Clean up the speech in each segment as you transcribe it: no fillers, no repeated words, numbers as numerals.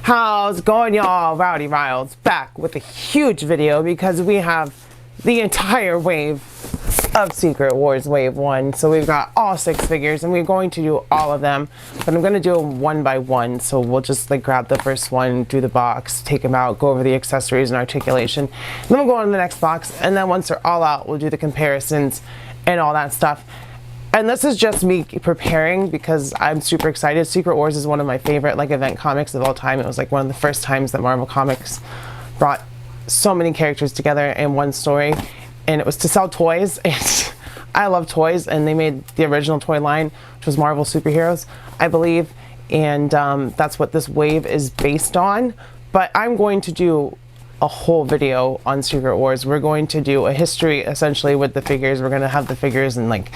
How's it going, y'all? Rowdy Riles back with a huge video because we have the entire wave of Secret Wars Wave 1. So we've got all 6 figures and we're going to do all of them, but I'm going to do them one by one. So we'll just like grab the first one, do the box, take them out, go over the accessories and articulation. And then we'll go on to the next box, and then once they're all out, we'll do the comparisons and all that stuff. And this is just me preparing because I'm super excited. Secret Wars is one of my favorite like event comics of all time. It was like one of the first times that Marvel Comics brought so many characters together in one story, and it was to sell toys. And I love toys, and they made the original toy line, which was Marvel Superheroes, I believe, and that's what this wave is based on. But I'm going to do a whole video on Secret Wars. We're going to do a history essentially with the figures. We're going to have the figures and like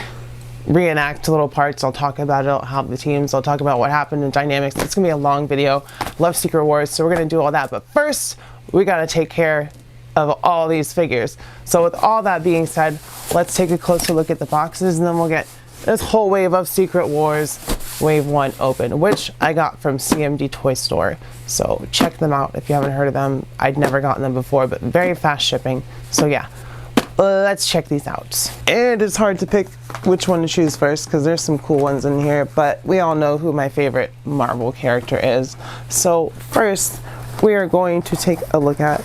reenact little parts. I'll talk about it, I'll have the teams, I'll talk about what happened in dynamics. It's gonna be a long video. Love Secret Wars, so we're gonna do all that, but first we gotta take care of all these figures. So with all that being said, let's take a closer look at the boxes, and then we'll get this whole wave of Secret Wars Wave 1 open, which I got from CMD Toy Store. So check them out if you haven't heard of them. I'd never gotten them before, but very fast shipping. So yeah, let's check these out. And it's hard to pick which one to choose first because there's some cool ones in here, but we all know who my favorite Marvel character is. So first, we are going to take a look at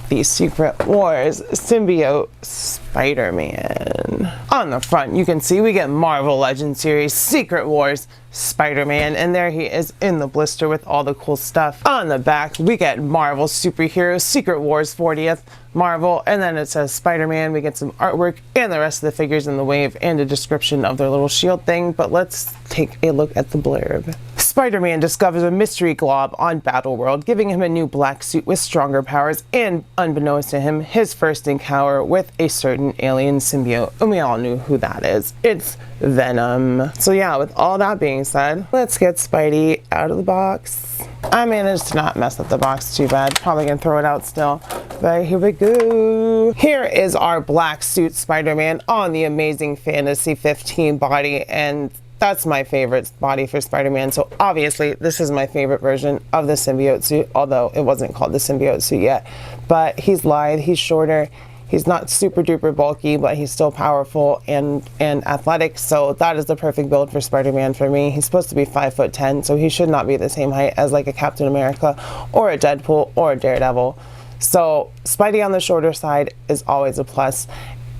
the Secret Wars Symbiote Spider-Man. On the front, you can see we get Marvel Legends Series Secret Wars Spider-Man, and there he is in the blister with all the cool stuff. On the back, we get Marvel Superheroes Secret Wars 40th Marvel, and then it says Spider-Man. We get some artwork and the rest of the figures in the wave and a description of their little shield thing, but let's take a look at the blurb. Spider-Man discovers a mystery glob on Battleworld, giving him a new black suit with stronger powers, and unbeknownst to him, his first encounter with a certain alien symbiote, and we all knew who that is. It's Venom. So yeah, with all that being said, let's get Spidey out of the box. I managed to not mess up the box too bad. Probably gonna throw it out still, but here we go. Here is our black suit Spider-Man on the Amazing Fantasy 15 body, and that's my favorite body for Spider-Man. So obviously this is my favorite version of the symbiote suit, although it wasn't called the symbiote suit yet. But he's lithe, he's shorter, he's not super duper bulky, but he's still powerful and athletic. So that is the perfect build for Spider-Man for me. He's supposed to be 5'10", so he should not be the same height as like a Captain America or a Deadpool or a Daredevil. So Spidey on the shorter side is always a plus.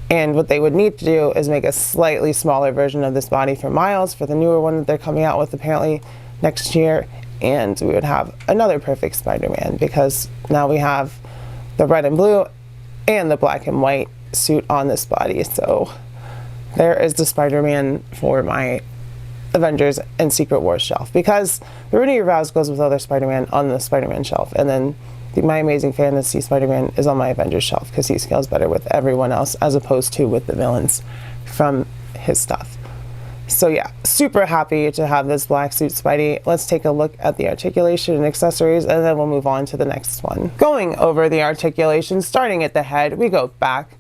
And what they would need to do is make a slightly smaller version of this body for Miles, for the newer one that they're coming out with apparently next year, and we would have another perfect Spider-Man, because now we have the red and blue and the black and white suit on this body. So there is the Spider-Man for my Avengers and Secret Wars shelf, because the Renew Your Vows goes with other Spider-Man on the Spider-Man shelf, and then my Amazing Fantasy Spider-Man is on my Avengers shelf because he scales better with everyone else as opposed to with the villains from his stuff. So yeah, super happy to have this black suit Spidey. Let's take a look at the articulation and accessories, and then we'll move on to the next one. Going over the articulation, starting at the head, we go back,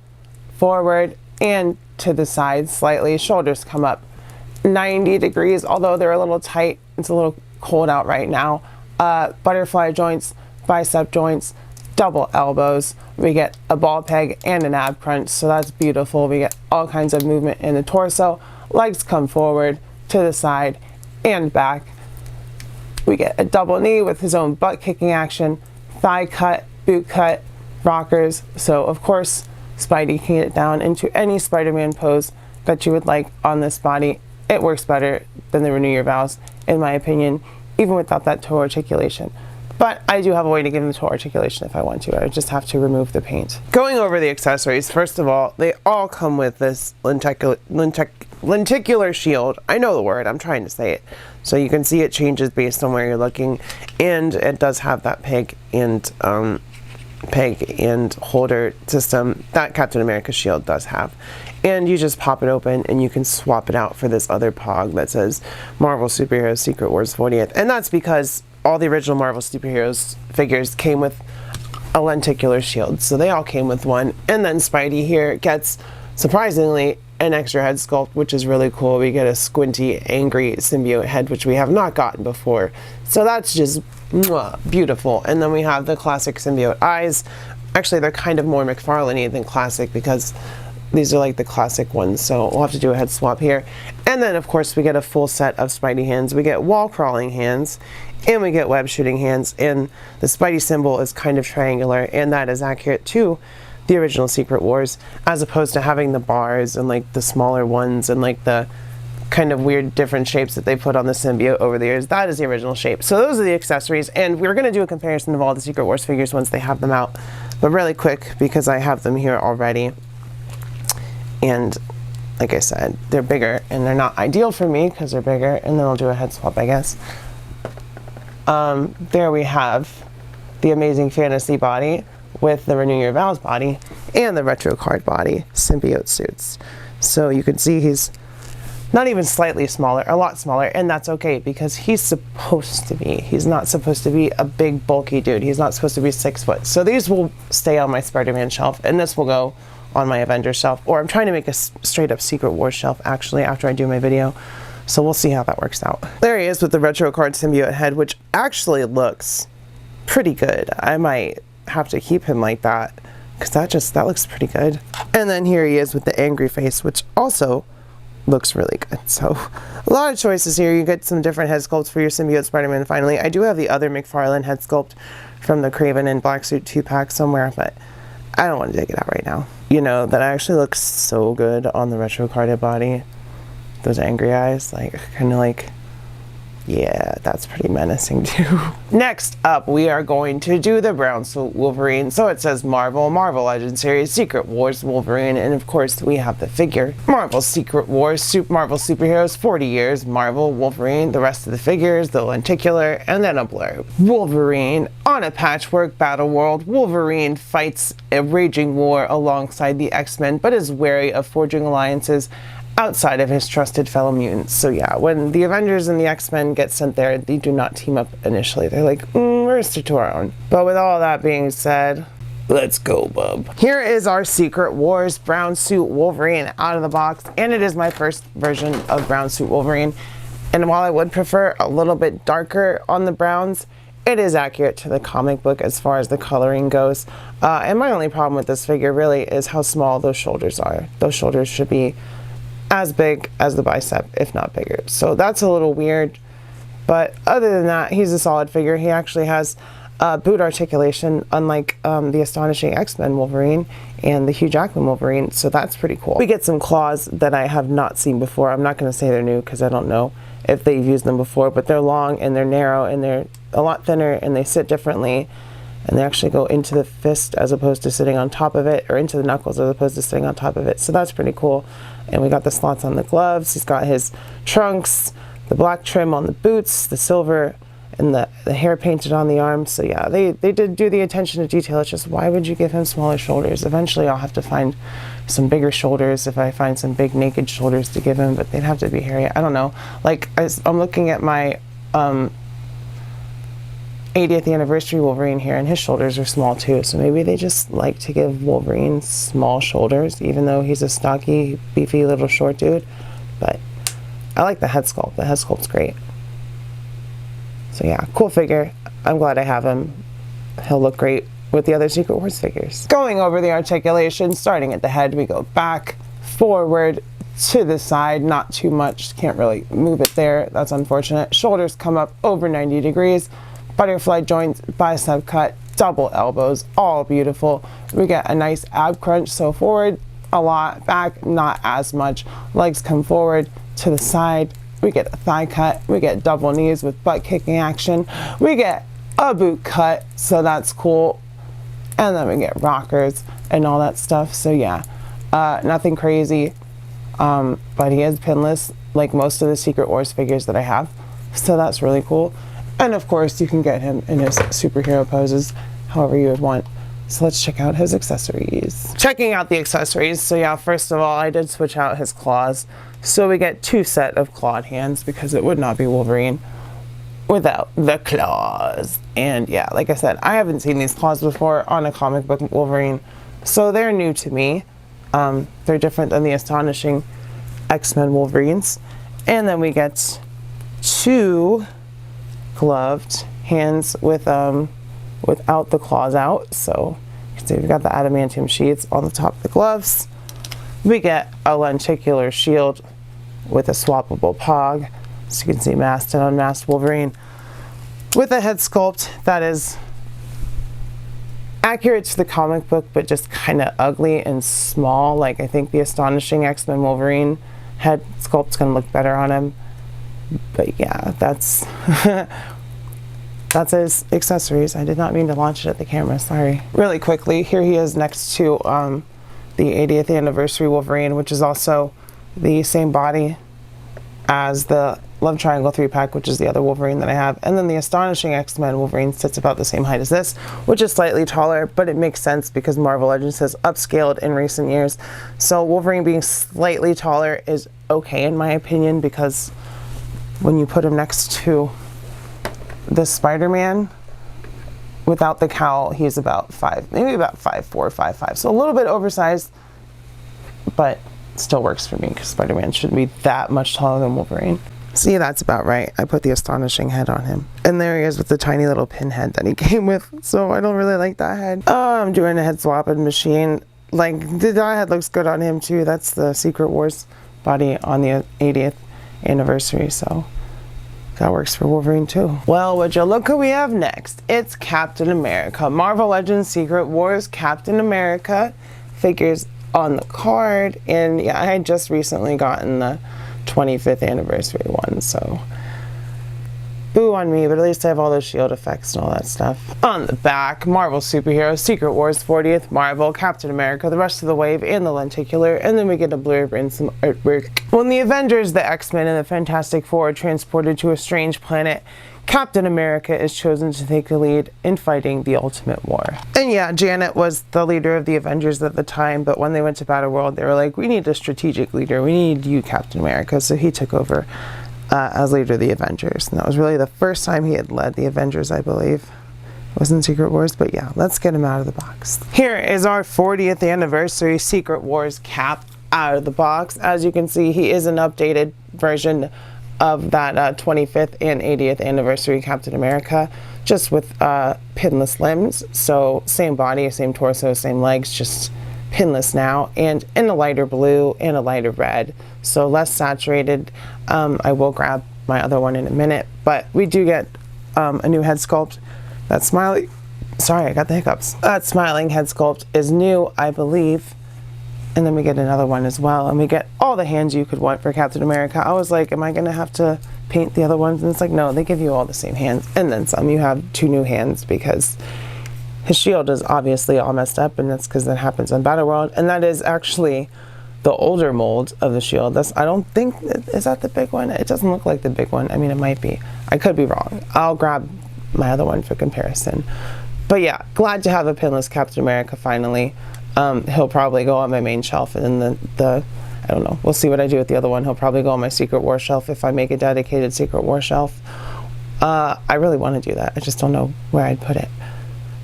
forward, and to the sides slightly. Shoulders come up 90 degrees, although they're a little tight. It's a little cold out right now. Butterfly joints, bicep joints, double elbows. We get a ball peg and an ab crunch, so that's beautiful. We get all kinds of movement in the torso. Legs come forward, to the side, and back. We get a double knee with his own butt kicking action, thigh cut, boot cut, rockers. So of course, Spidey can get down into any Spider-Man pose that you would like on this body. It works better than the Renew Your Vows, in my opinion, even without that toe articulation. But I do have a way to give him the toe articulation if I want to. I just have to remove the paint. Going over the accessories, first of all, they all come with this lenticular shield. I know the word, I'm trying to say it. So you can see it changes based on where you're looking. And it does have that peg and holder system that Captain America's shield does have. And you just pop it open and you can swap it out for this other pog that says Marvel Superheroes Secret Wars 40th. And that's because all the original Marvel Superheroes figures came with a lenticular shield, so they all came with one. And then Spidey here gets, surprisingly, an extra head sculpt, which is really cool. We get a squinty, angry symbiote head, which we have not gotten before. So that's just Mwah, beautiful. And then we have the classic symbiote eyes. Actually, they're kind of more McFarlane-y than classic because these are like the classic ones, so we'll have to do a head swap here. And then, of course, we get a full set of Spidey hands. We get wall-crawling hands, and we get web-shooting hands, and the Spidey symbol is kind of triangular, and that is accurate to the original Secret Wars, as opposed to having the bars and like the smaller ones and like the kind of weird different shapes that they put on the symbiote over the years. That is the original shape. So those are the accessories, and we're going to do a comparison of all the Secret Wars figures once they have them out, but really quick because I have them here already. And like I said, they're bigger and they're not ideal for me because they're bigger, and then I'll do a head swap, I guess. There we have the Amazing Fantasy body with the Renew Your Vows body and the Retro Card body symbiote suits. So you can see he's not even slightly smaller, a lot smaller, and that's okay because he's supposed to be. He's not supposed to be a big bulky dude. He's not supposed to be 6 foot. So these will stay on my Spider-Man shelf, and this will go on my Avengers shelf, or I'm trying to make a straight up Secret Wars shelf actually after I do my video, so we'll see how that works out. There he is with the Retro Card symbiote head, which actually looks pretty good. I might have to keep him like that because that looks pretty good. And then here he is with the angry face, which also looks really good. So a lot of choices here. You get some different head sculpts for your symbiote Spider-Man. Finally, I do have the other McFarlane head sculpt from the Craven and Black Suit 2-pack somewhere, but I don't want to take it out right now. You know, that actually looks so good on the retro carded body. Those angry eyes, like, kind of like, yeah, that's pretty menacing too. Next up, we are going to do the brown suit Wolverine. So it says Marvel Legends Series Secret Wars Wolverine, and of course we have the figure. Marvel Secret Wars, Marvel Superheroes, 40 years, Marvel, Wolverine, the rest of the figures, the lenticular, and then a blurb. Wolverine, on a patchwork battle world, Wolverine fights a raging war alongside the X-Men, but is wary of forging alliances outside of his trusted fellow mutants. So yeah, when the Avengers and the X-Men get sent there, they do not team up initially. They're like, we're stick to our own. But with all that being said, let's go, bub. Here is our Secret Wars brown suit Wolverine out of the box, and it is my first version of brown suit Wolverine. And while I would prefer a little bit darker on the browns, it is accurate to the comic book as far as the coloring goes. And my only problem with this figure really is how small those shoulders are. Those shoulders should be as big as the bicep, if not bigger. So that's a little weird, but other than that, he's a solid figure. He actually has boot articulation, unlike the Astonishing X-Men Wolverine and the Hugh Jackman Wolverine, so that's pretty cool. We get some claws that I have not seen before. I'm not going to say they're new because I don't know if they've used them before, but they're long and they're narrow and they're a lot thinner and they sit differently, and they actually go into the fist as opposed to sitting on top of it, or into the knuckles as opposed to sitting on top of it, so that's pretty cool. And we got the slots on the gloves. He's got his trunks, the black trim on the boots, the silver, and the hair painted on the arms. So yeah, they did do the attention to detail. It's just, why would you give him smaller shoulders? Eventually I'll have to find some bigger shoulders if I find some big naked shoulders to give him, but they'd have to be hairy. I don't know. Like, I'm looking at my 80th anniversary Wolverine here, and his shoulders are small too, so maybe they just like to give Wolverine small shoulders, even though he's a stocky, beefy little short dude. But I like the head sculpt. The head sculpt's great. So yeah, cool figure. I'm glad I have him. He'll look great with the other Secret Wars figures. Going over the articulation, starting at the head, we go back, forward, to the side, not too much, can't really move it there, that's unfortunate. Shoulders come up over 90 degrees. Butterfly joints, bicep cut, double elbows, all beautiful. We get a nice ab crunch, so forward a lot, back not as much. Legs come forward to the side. We get a thigh cut. We get double knees with butt kicking action. We get a boot cut, so that's cool. And then we get rockers and all that stuff. So yeah, nothing crazy, but he is pinless like most of the Secret Wars figures that I have. So that's really cool. And of course, you can get him in his superhero poses, however you would want. So let's check out his accessories. Checking out the accessories. So yeah, first of all, I did switch out his claws. So we get 2 sets of clawed hands because it would not be Wolverine without the claws. And yeah, like I said, I haven't seen these claws before on a comic book Wolverine, so they're new to me. They're different than the Astonishing X-Men Wolverines. And then we get 2 gloved hands with without the claws out. So you can see we've got the adamantium sheaths on the top of the gloves. We get a lenticular shield with a swappable pog. So you can see masked and unmasked Wolverine with a head sculpt that is accurate to the comic book, but just kind of ugly and small. Like, I think the Astonishing X-Men Wolverine head sculpt's gonna look better on him. But yeah, that's that's his accessories. I did not mean to launch it at the camera, sorry. Really quickly, here he is next to the 80th anniversary Wolverine, which is also the same body as the Love Triangle 3-pack, which is the other Wolverine that I have. And then the Astonishing X-Men Wolverine sits about the same height as this, which is slightly taller, but it makes sense because Marvel Legends has upscaled in recent years. So Wolverine being slightly taller is okay in my opinion, because when you put him next to the Spider-Man without the cowl, he's about 5, maybe about 5'4", 5'5". So a little bit oversized, but still works for me because Spider-Man shouldn't be that much taller than Wolverine. See, that's about right. I put the Astonishing head on him. And there he is with the tiny little pin head that he came with. So I don't really like that head. Oh, I'm doing a head swapping machine. Like, the dye head looks good on him too. That's the Secret Wars body on the 80th anniversary. So that works for Wolverine too. Well, would you look who we have next? It's Captain America. Marvel Legends Secret Wars Captain America figures on the card. And yeah, I had just recently gotten the 25th anniversary one, so boo on me, but at least I have all those shield effects and all that stuff. On the back, Marvel Superheroes, Secret Wars 40th, Marvel, Captain America, the rest of the wave, and the lenticular, and then we get a blurb and some artwork. When the Avengers, the X-Men, and the Fantastic Four are transported to a strange planet, Captain America is chosen to take the lead in fighting the ultimate war. And yeah, Janet was the leader of the Avengers at the time, but when they went to Battleworld, they were like, we need a strategic leader. We need you, Captain America. So he took over as leader of the Avengers. And that was really the first time he had led the Avengers, I believe. It wasn't Secret Wars, but yeah, let's get him out of the box. Here is our 40th anniversary Secret Wars Cap out of the box. As you can see, he is an updated version of that 25th and 80th anniversary Captain America, just with pinless limbs. So same body, same torso, same legs, just pinless now, and in a lighter blue and a lighter red, so less saturated. I will grab my other one in a minute, but we do get a new head sculpt. That smiling, sorry, I got the hiccups. That smiling head sculpt is new, I believe. And then we get another one as well, and we get all the hands you could want for Captain America. I was like, am I gonna have to paint the other ones? And it's like, no, they give you all the same hands, and then some. You have 2 new hands because his shield is obviously all messed up, and that's because that happens on Battleworld. And that is actually the older mold of the shield. I don't think, is that the big one? It doesn't look like the big one. I mean, it might be. I could be wrong. I'll grab my other one for comparison. But yeah, glad to have a pinless Captain America finally. He'll probably go on my main shelf, and then I don't know, we'll see what I do with the other one. He'll probably go on my Secret War shelf if I make a dedicated Secret War shelf. I really want to do that. I just don't know where I'd put it.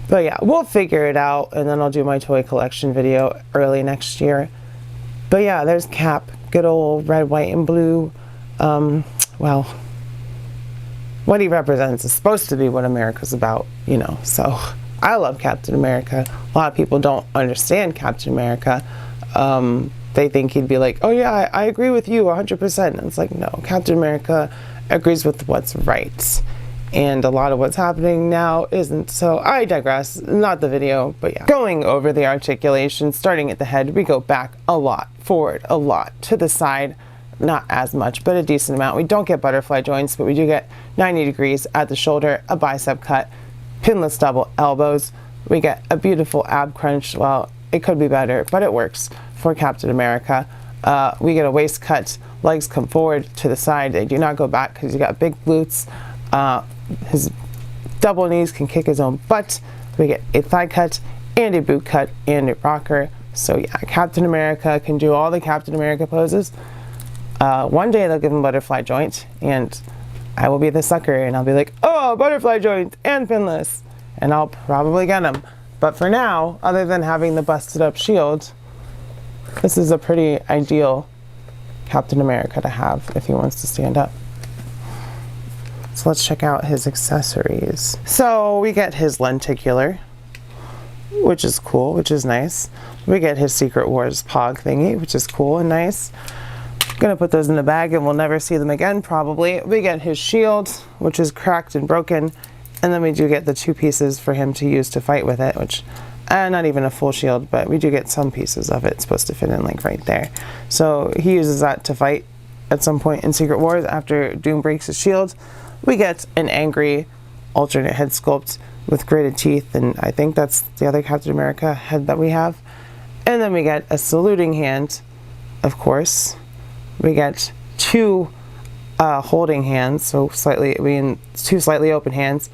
But yeah, we'll figure it out, and then I'll do my toy collection video early next year. But yeah, there's Cap, good old red, white, and blue. Well, what he represents is supposed to be what America's about, you know, so I love Captain America. A lot of people don't understand Captain America. They think he'd be like, oh yeah, I agree with you 100%. And it's like, no, Captain America agrees with what's right. And a lot of what's happening now isn't. So I digress, not the video, but yeah. Going over the articulation, starting at the head, we go back a lot, forward a lot, to the side, not as much, but a decent amount. We don't get butterfly joints, but we do get 90 degrees at the shoulder, a bicep cut, pinless double elbows. We get a beautiful ab crunch. Well, it could be better, but it works for Captain America. We get a waist cut, legs come forward to the side. They do not go back because you got big glutes. His double knees can kick his own butt. We get a thigh cut and a boot cut and a rocker. So yeah, Captain America can do all the Captain America poses. One day they'll give him butterfly joint, and I will be the sucker, and I'll be like, oh, butterfly joint and pinless, and I'll probably get him. But for now, other than having the busted up shield, this is a pretty ideal Captain America to have if he wants to stand up. So let's check out his accessories. So we get his lenticular, which is cool, which is nice. We get his Secret Wars pog thingy, which is cool and nice. Gonna put those in the bag and we'll never see them again probably. We get his shield, which is cracked and broken, and then we do get the 2 pieces for him to use to fight with it, which not even a full shield, but we do get some pieces of it. It's supposed to fit in like right there. So he uses that to fight at some point in Secret Wars after Doom breaks his shield. We get an angry alternate head sculpt with gritted teeth, and I think that's the other Captain America head that we have. And then we get a saluting hand, of course. We get 2 holding hands, so 2 slightly open hands,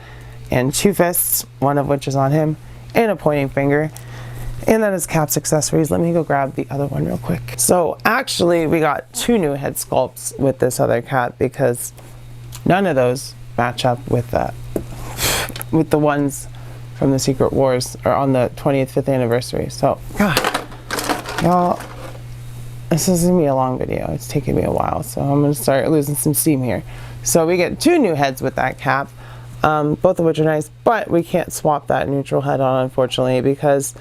and 2 fists, one of which is on him, and a pointing finger. And that is Cap's accessories. Let me go grab the other one real quick. So actually we got 2 new head sculpts with this other Cap because none of those match up with the ones from the Secret Wars or on the 25th anniversary. So God, y'all, this is gonna be a long video. It's taking me a while, so I'm gonna start losing some steam here. So we get 2 new heads with that Cap, both of which are nice, but we can't swap that neutral head on, unfortunately, because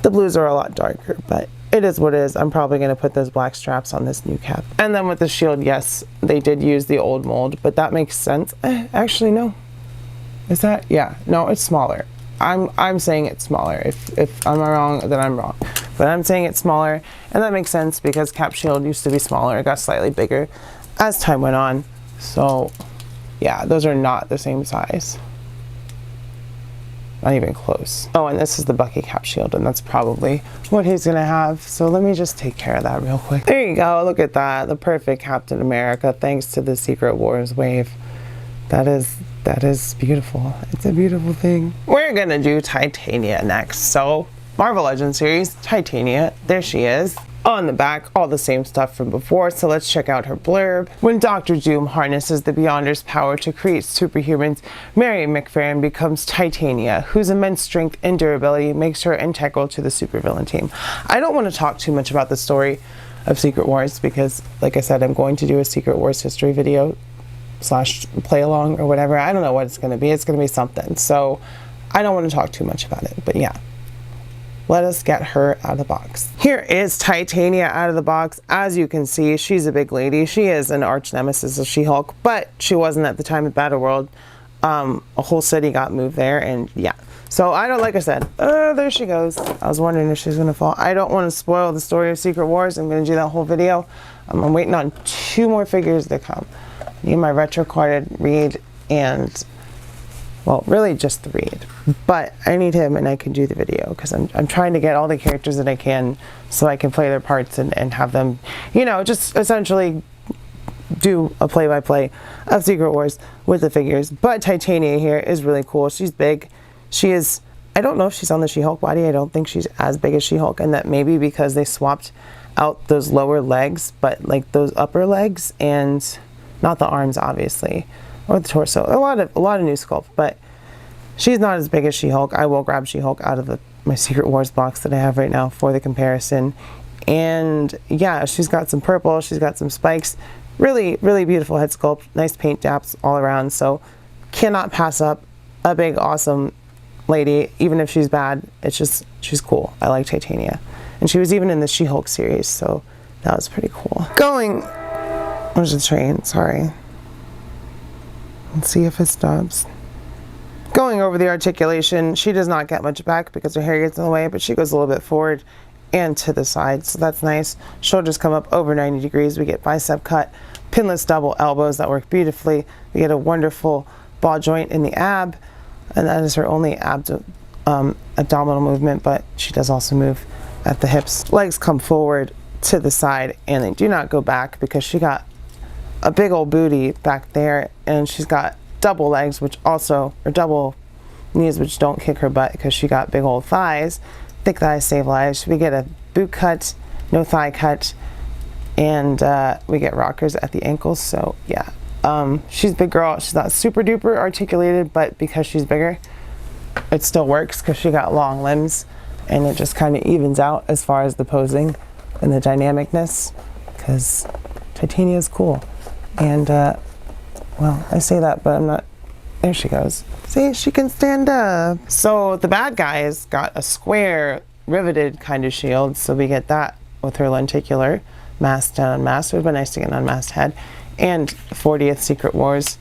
the blues are a lot darker, but it is what it is. I'm probably gonna put those black straps on this new Cap. And then with the shield, yes, they did use the old mold, but that makes sense. Actually, no. Is that? Yeah, no, it's smaller. I'm saying it's smaller. If I'm wrong, then I'm wrong. But I'm saying it's smaller, and that makes sense because Cap's shield used to be smaller. It got slightly bigger as time went on. So yeah, those are not the same size. Not even close. Oh, and this is the Bucky Cap shield, and that's probably what he's gonna have. So let me just take care of that real quick. There you go, look at that. The perfect Captain America, thanks to the Secret Wars wave. That is beautiful. It's a beautiful thing. We're gonna do Titania next. So Marvel Legends series, Titania, there she is. On the back, all the same stuff from before, so let's check out her blurb. When Dr. Doom harnesses the Beyonders' power to create superhumans, Mary McFerrin becomes Titania, whose immense strength and durability makes her integral to the supervillain team. I don't want to talk too much about the story of Secret Wars because, like I said, I'm going to do a Secret Wars history video / play along or whatever. I don't know what it's going to be. It's going to be something. So I don't want to talk too much about it, but yeah. Let us get her out of the box. Here is Titania out of the box. As you can see, she's a big lady. She is an arch nemesis of She-Hulk, but she wasn't at the time of Battleworld. A whole city got moved there, and yeah. So I don't, like I said, there she goes. I was wondering if she's gonna fall. I don't want to spoil the story of Secret Wars. I'm gonna do that whole video. I'm waiting on 2 more figures to come. I need my retro carded Reed and, well, really just the Reed, but I need him and I can do the video because I'm trying to get all the characters that I can so I can play their parts and have them, you know, just essentially do a play-by-play of Secret Wars with the figures. But Titania here is really cool. She's big. She is, I don't know if she's on the She-Hulk body. I don't think she's as big as She-Hulk, and that maybe because they swapped out those lower legs, but like those upper legs and not the arms, obviously, or the torso. A lot of new sculpt, but she's not as big as She-Hulk. I will grab She-Hulk out of my Secret Wars box that I have right now for the comparison. And yeah, she's got some purple, she's got some spikes. Really, really beautiful head sculpt. Nice paint daps all around. So cannot pass up a big, awesome lady, even if she's bad. It's just, she's cool. I like Titania. And she was even in the She-Hulk series, so that was pretty cool. Where's the train? Sorry. Let's see if it stops. Going over the articulation, she does not get much back because her hair gets in the way, but she goes a little bit forward and to the side, so that's nice. Shoulders come up over 90 degrees. We get bicep cut, pinless double elbows that work beautifully. We get a wonderful ball joint in the ab, and that is her only abdominal movement, but she does also move at the hips. Legs come forward to the side, and they do not go back because she got a big old booty back there, and she's got double legs, which also, or double knees, which don't kick her butt because she got big old thighs. Thick thighs save lives. We get a boot cut, no thigh cut, and we get rockers at the ankles. So yeah, she's a big girl. She's not super duper articulated, but because she's bigger, it still works because she got long limbs, and it just kind of evens out as far as the posing and the dynamicness, because Titania is cool. And Well, I say that, but I'm not. There she goes. See, she can stand up. So the bad guy's got a square riveted kind of shield, so we get that with her lenticular. Masked and unmasked. It would have been nice to get an unmasked head. And 40th Secret Wars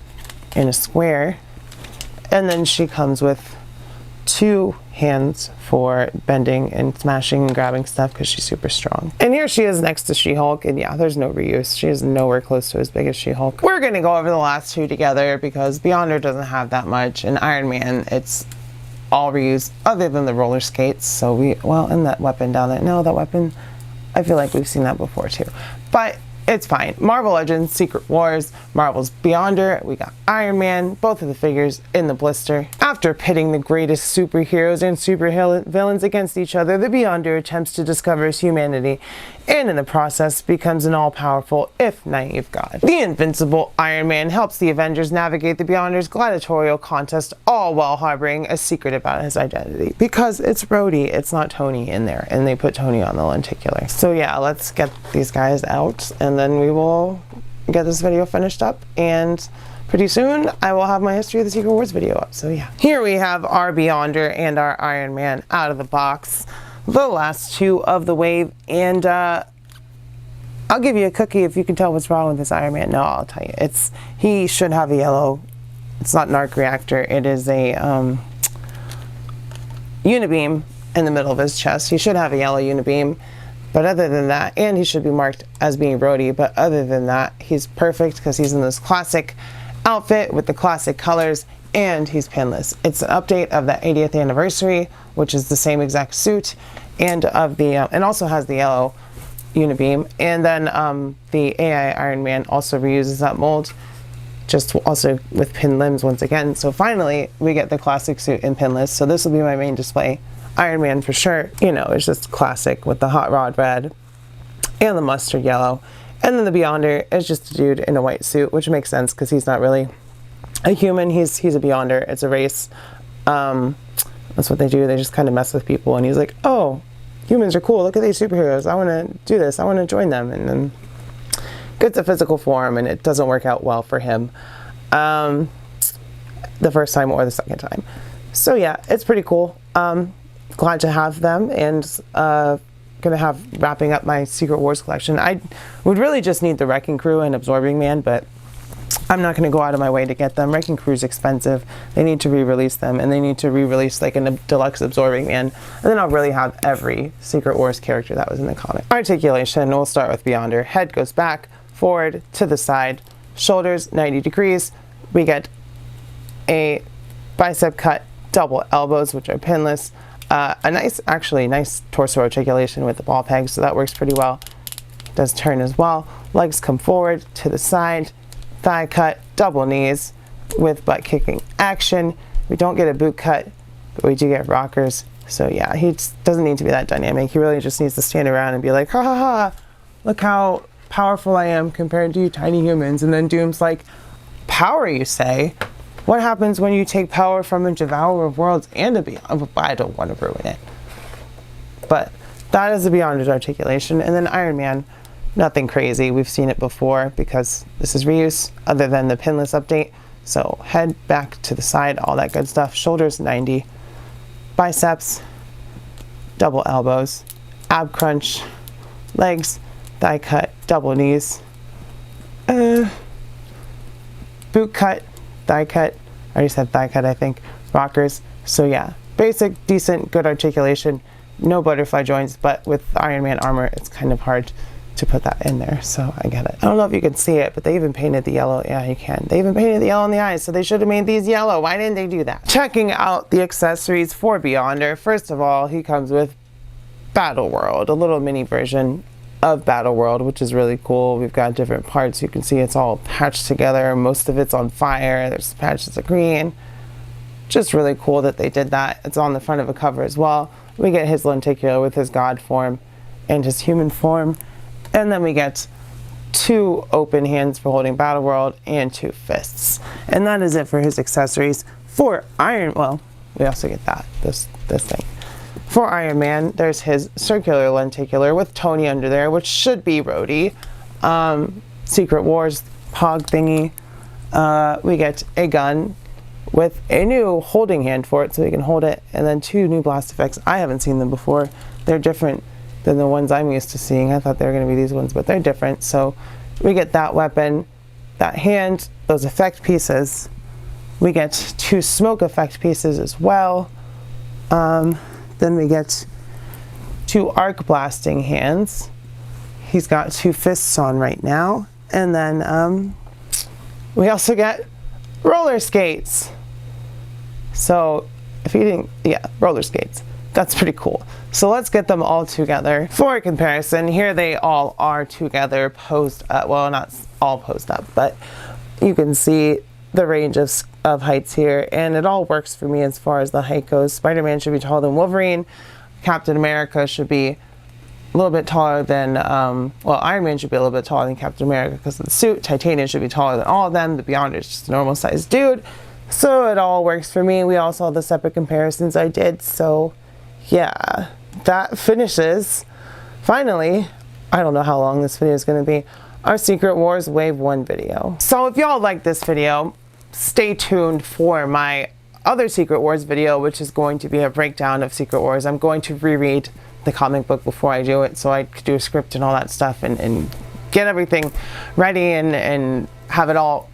in a square. And then she comes with 2 hands for bending and smashing and grabbing stuff because she's super strong. And here she is next to She-Hulk, and yeah, there's no reuse. She is nowhere close to as big as She-Hulk. We're gonna go over the last 2 together because Beyonder doesn't have that much, and Iron Man, it's all reused other than the roller skates. So and that weapon down there. No, that weapon, I feel like we've seen that before too. But it's fine. Marvel Legends, Secret Wars, Marvel's Beyonder, we got Iron Man, both of the figures in the blister. After pitting the greatest superheroes and supervillains against each other, the Beyonder attempts to discover his humanity and in the process becomes an all-powerful, if naive god. The invincible Iron Man helps the Avengers navigate the Beyonder's gladiatorial contest, all while harboring a secret about his identity. Because it's Rhodey, it's not Tony in there, and they put Tony on the lenticular. So yeah, let's get these guys out, and then we will get this video finished up, and pretty soon I will have my History of the Secret Wars video up. So yeah. Here we have our Beyonder and our Iron Man out of the box. The last 2 of the wave, and I'll give you a cookie if you can tell what's wrong with this Iron Man. No, I'll tell you. He should have a yellow. It's not an arc reactor. It is a unibeam in the middle of his chest. He should have a yellow unibeam. But other than that, and he should be marked as being Rhodey, but other than that, he's perfect because he's in this classic outfit with the classic colors, and he's pinless. It's an update of the 80th anniversary, which is the same exact suit, and of the and also has the yellow unibeam. And then the AI Iron Man also reuses that mold, just also with pin limbs once again. So finally, we get the classic suit in pinless. So this will be my main display. Iron Man for sure, you know, it's just classic with the hot rod red and the mustard yellow. And then the Beyonder is just a dude in a white suit, which makes sense because he's not really a human. He's a Beyonder. It's a race. That's what they do. They just kind of mess with people. And he's like, oh, humans are cool. Look at these superheroes. I want to do this. I want to join them. And then gets a physical form, and it doesn't work out well for him the first time or the second time. So yeah, it's pretty cool. Glad to have them, and gonna have wrapping up my Secret Wars collection. I would really just need the Wrecking Crew and Absorbing Man, but I'm not gonna go out of my way to get them. Wrecking Crew's expensive. They need to re-release them, and they need to re-release like a deluxe Absorbing Man, and then I'll really have every Secret Wars character that was in the comic. Articulation, we'll start with Beyonder. Head goes back, forward, to the side, shoulders 90 degrees. We get a bicep cut, double elbows, which are pinless. A nice torso articulation with the ball peg, so that works pretty well. Does turn as well. Legs come forward, to the side, thigh cut, double knees with butt kicking action. We don't get a boot cut, but we do get rockers. So yeah, he doesn't need to be that dynamic. He really just needs to stand around and be like, ha ha ha, look how powerful I am compared to you tiny humans. And then Doom's like, power, you say? What happens when you take power from a devourer of worlds and a Beyonder? I don't want to ruin it. But that is the Beyonder's articulation. And then Iron Man, nothing crazy. We've seen it before because this is reuse other than the pinless update. So head back to the side, all that good stuff. Shoulders 90. Biceps, double elbows, ab crunch, legs, thigh cut, double knees. Boot cut, thigh cut. I already said thigh cut, I think. Rockers. So yeah, basic, decent, good articulation. No butterfly joints, but with Iron Man armor, it's kind of hard to put that in there, so I get it. I don't know if you can see it, but they even painted the yellow. Yeah, you can. They even painted the yellow in the eyes, so they should have made these yellow. Why didn't they do that? Checking out the accessories for Beyonder. First of all, he comes with Battle World, a little mini version of Battle World, which is really cool. We've got different parts. You can see it's all patched together. Most of it's on fire. There's patches of green. Just really cool that they did that. It's on the front of a cover as well. We get his lenticular with his god form and his human form. And then we get 2 open hands for holding Battle World and 2 fists. And that is it for his accessories. For Iron, well, we also get that, this thing. For Iron Man, there's his circular lenticular with Tony under there, which should be Rhodey. Secret Wars, Pog thingy. We get a gun with a new holding hand for it so we can hold it, and then 2 new blast effects. I haven't seen them before. They're different than the ones I'm used to seeing. I thought they were going to be these ones, but they're different. So we get that weapon, that hand, those effect pieces. We get 2 smoke effect pieces as well. Then we get 2 arc blasting hands. He's got 2 fists on right now. And then we also get roller skates. So if you didn't, yeah, roller skates. That's pretty cool. So let's get them all together for a comparison. Here they all are together, posed up. Well, not all posed up, but you can see the range of heights here, and it all works for me as far as the height goes. Spider-Man should be taller than Wolverine. Captain America should be a little bit taller than, well, Iron Man should be a little bit taller than Captain America because of the suit. Titanium should be taller than all of them. The Beyonder is just a normal sized dude. So it all works for me. We all saw the separate comparisons I did. So yeah, that finishes, finally, I don't know how long this video is going to be, our Secret Wars Wave 1 video. So if y'all like this video, stay tuned for my other Secret Wars video, which is going to be a breakdown of Secret Wars. I'm going to reread the comic book before I do it, so I could do a script and all that stuff and get everything ready and have it all,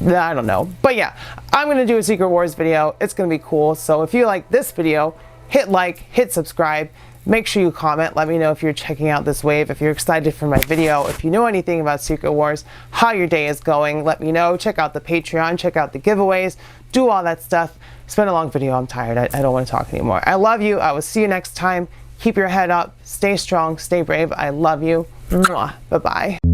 I don't know. But yeah, I'm going to do a Secret Wars video. It's going to be cool. So if you like this video, hit like, hit subscribe. Make sure you comment. Let me know if you're checking out this wave, if you're excited for my video, if you know anything about Secret Wars, how your day is going. Let me know. Check out the Patreon, check out the giveaways, do all that stuff. It's been a long video. I'm tired. I don't want to talk anymore. I love you. I will see you next time. Keep your head up. Stay strong. Stay brave. I love you. Mwah. Bye-bye.